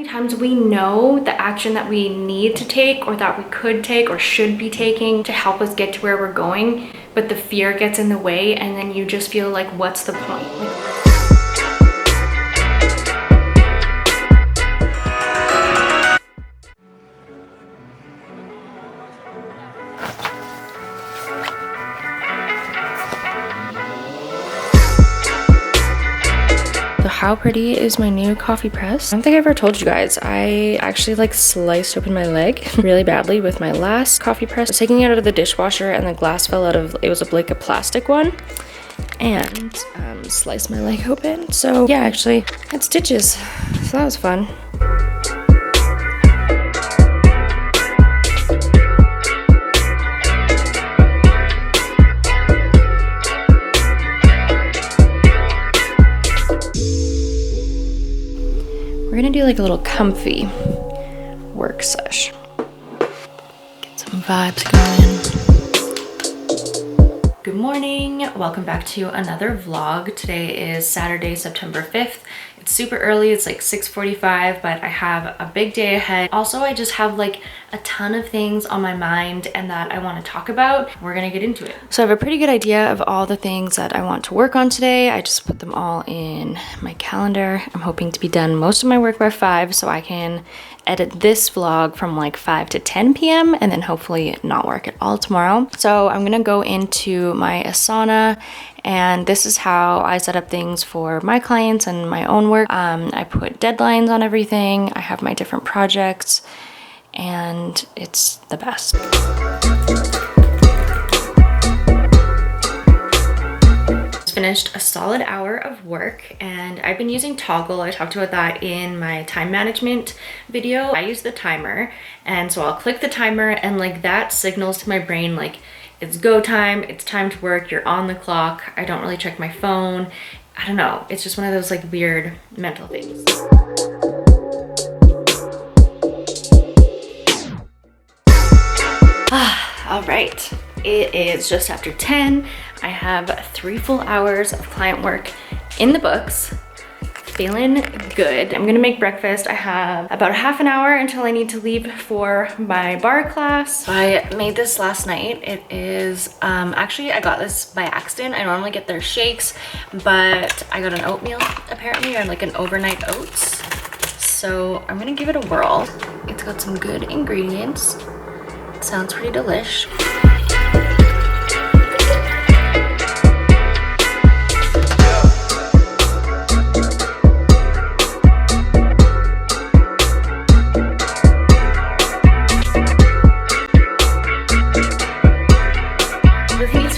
times we know the action that we need to take or that we could take or should be taking to help us get to where we're going, but the fear gets in the way and then you just feel like, what's the point? How pretty is my new coffee press? I don't think I ever told you guys, I actually like sliced open my leg really badly with my last coffee press. I was taking it out of the dishwasher and the glass fell out of, it was like a plastic one, and sliced my leg open. So yeah, actually had stitches, so that was fun. We're gonna do like a little comfy work sesh. Get some vibes going. Good morning, welcome back to another vlog. Today is Saturday, September 5th. It's super early, it's like 6:45, but I have a big day ahead. Also, I just have like a ton of things on my mind and that I want to talk about. We're gonna get into it. So I have a pretty good idea of all the things that I want to work on today. I just put them all in my calendar. I'm hoping to be done most of my work by 5 so I can edit this vlog from like 5 to 10 p.m. and then hopefully not work at all tomorrow. So I'm gonna go into my Asana, and this is how I set up things for my clients and my own work. I put deadlines on everything. I have my different projects and it's the best. Finished a solid hour of work and I've been using Toggl. I talked about that in my time management video. I use the timer, and so I'll click the timer and like that signals to my brain like it's go time, it's time to work, you're on the clock. I don't really check my phone. I don't know, it's just one of those like weird mental things. All right, it is just after 10. I have 3 full hours of client work in the books. Feeling good. I'm gonna make breakfast. I have about a half an hour until I need to leave for my bar class. I made this last night. It is, actually I got this by accident. I normally get their shakes, but I got an oatmeal apparently, or like an overnight oats. So I'm gonna give it a whirl. It's got some good ingredients. It sounds pretty delish.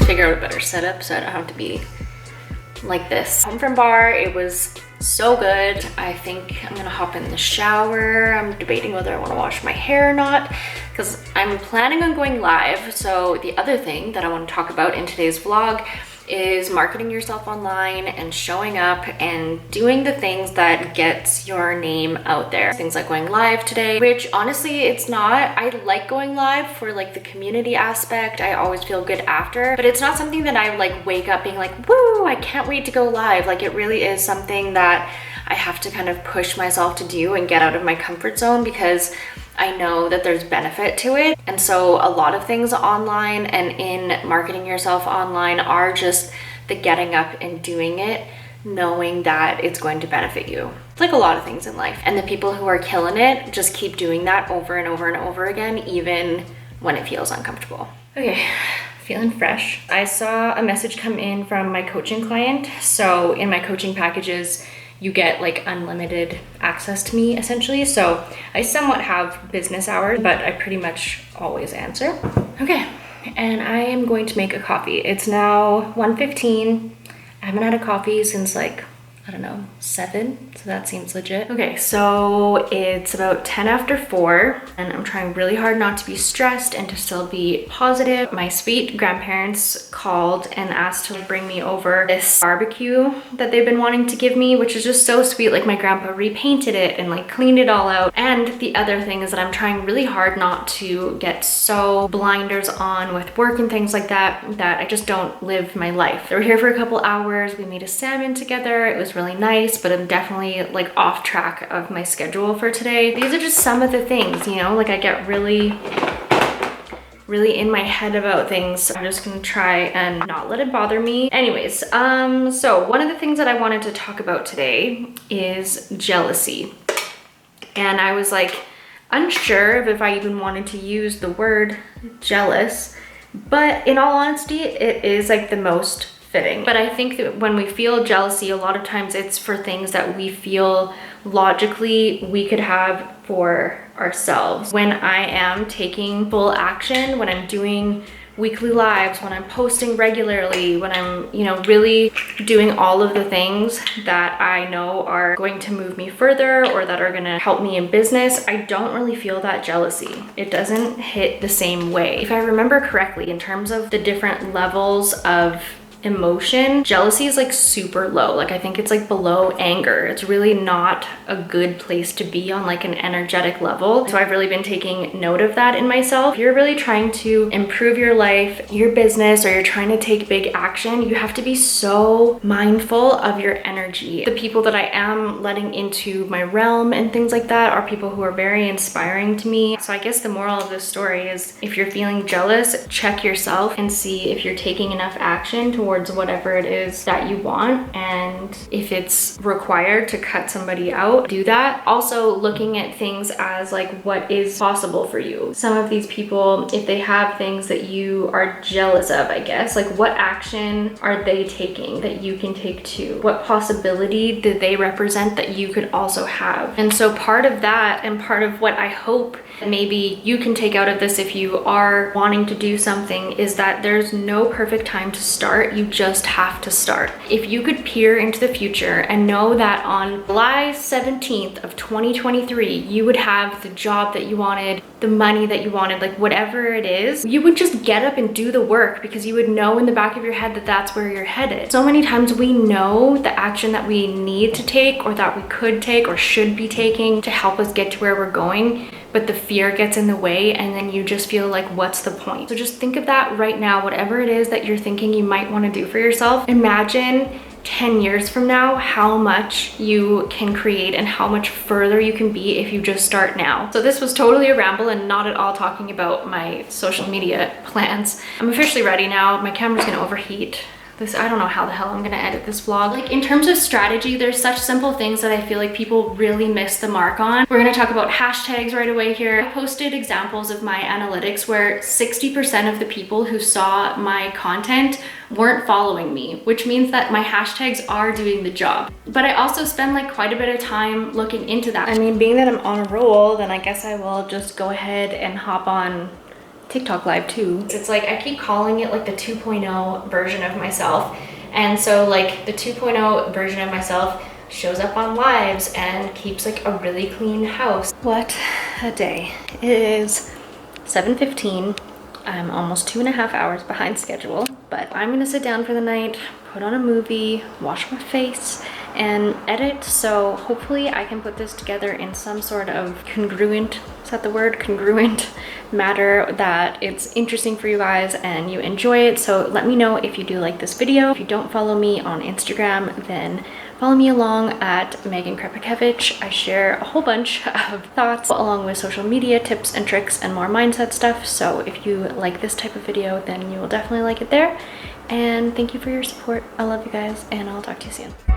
Figure out a better setup so I don't have to be like this. Home from bar, it was so good. I think I'm gonna hop in the shower. I'm debating whether I want to wash my hair or not because I'm planning on going live. So the other thing that I want to talk about in today's vlog is marketing yourself online and showing up and doing the things that gets your name out there. Things like going live today, which honestly it's not. I like going live for like the community aspect. I always feel good after, but it's not something that I like wake up being like, woo, I can't wait to go live. Like it really is something that I have to kind of push myself to do and get out of my comfort zone because I know that there's benefit to it. And so a lot of things online and in marketing yourself online are just the getting up and doing it, knowing that it's going to benefit you. It's like a lot of things in life. And the people who are killing it just keep doing that over and over and over again, even when it feels uncomfortable. Okay, feeling fresh. I saw a message come in from my coaching client. So in my coaching packages, you get like unlimited access to me essentially. So I somewhat have business hours, but I pretty much always answer. Okay, and I am going to make a coffee. It's now 1:15. I haven't had a coffee since like, I don't know, 7, so that seems legit. Okay, so it's about 10 after 4, and I'm trying really hard not to be stressed and to still be positive. My sweet grandparents called and asked to bring me over this barbecue that they've been wanting to give me, which is just so sweet. Like my grandpa repainted it and like cleaned it all out. And the other thing is that I'm trying really hard not to get so blinders on with work and things like that, that I just don't live my life. They were here for a couple hours. We made a salmon together. It was really really nice, but I'm definitely like off track of my schedule for today. These are just some of the things, you know, like I get really in my head about things. I'm just gonna try and not let it bother me. Anyways, so one of the things that I wanted to talk about today is jealousy. And I was like unsure of if I even wanted to use the word jealous, but in all honesty, it is like the most fitting. But I think that when we feel jealousy, a lot of times it's for things that we feel logically we could have for ourselves. When I am taking full action, when I'm doing weekly lives, when I'm posting regularly, when I'm, you know, really doing all of the things that I know are going to move me further or that are gonna help me in business, I don't really feel that jealousy. It doesn't hit the same way. If I remember correctly, in terms of the different levels of emotion, jealousy is like super low. Like I think it's like below anger. It's really not a good place to be on like an energetic level. So I've really been taking note of that in myself. If you're really trying to improve your life, your business, or you're trying to take big action, you have to be so mindful of your energy. The people that I am letting into my realm and things like that are people who are very inspiring to me. So I guess the moral of this story is if you're feeling jealous, check yourself and see if you're taking enough action towards whatever it is that you want, and if it's required to cut somebody out, do that. Also looking at things as like what is possible for you. Some of these people, if they have things that you are jealous of, I guess, like what action are they taking that you can take too? What possibility do they represent that you could also have? And so part of that, and part of what I hope maybe you can take out of this if you are wanting to do something, is that there's no perfect time to start. You just have to start. If you could peer into the future and know that on July 17th of 2023, you would have the job that you wanted, the money that you wanted, like whatever it is, you would just get up and do the work because you would know in the back of your head that that's where you're headed. So many times we know the action that we need to take or that we could take or should be taking to help us get to where we're going, but the fear gets in the way and then you just feel like, what's the point? So just think of that right now, whatever it is that you're thinking you might want to do for yourself. Imagine 10 years from now how much you can create and how much further you can be if you just start now. So this was totally a ramble and not at all talking about my social media plans. I'm officially ready now. My camera's gonna overheat. I don't know how the hell I'm gonna edit this vlog. Like in terms of strategy, there's such simple things that I feel like people really miss the mark on. We're gonna talk about hashtags right away here. I posted examples of my analytics where 60% of the people who saw my content weren't following me, which means that my hashtags are doing the job. But I also spend like quite a bit of time looking into that. I mean, being that I'm on a roll, then I guess I will just go ahead and hop on TikTok live too. It's like I keep calling it like the 2.0 version of myself, and so like the 2.0 version of myself shows up on lives and keeps like a really clean house. What a day. It is 7:15. I'm almost 2.5 hours behind schedule, but I'm gonna sit down for the night, put on a movie, wash my face, and edit. So hopefully I can put this together in some sort of congruent, is that the word? Congruent matter that it's interesting for you guys and you enjoy it. So let me know if you do like this video. If you don't follow me on Instagram, then follow me along at Megan Krepikevich. I share a whole bunch of thoughts along with social media tips and tricks and more mindset stuff. So if you like this type of video, then you will definitely like it there. And thank you for your support. I love you guys, and I'll talk to you soon.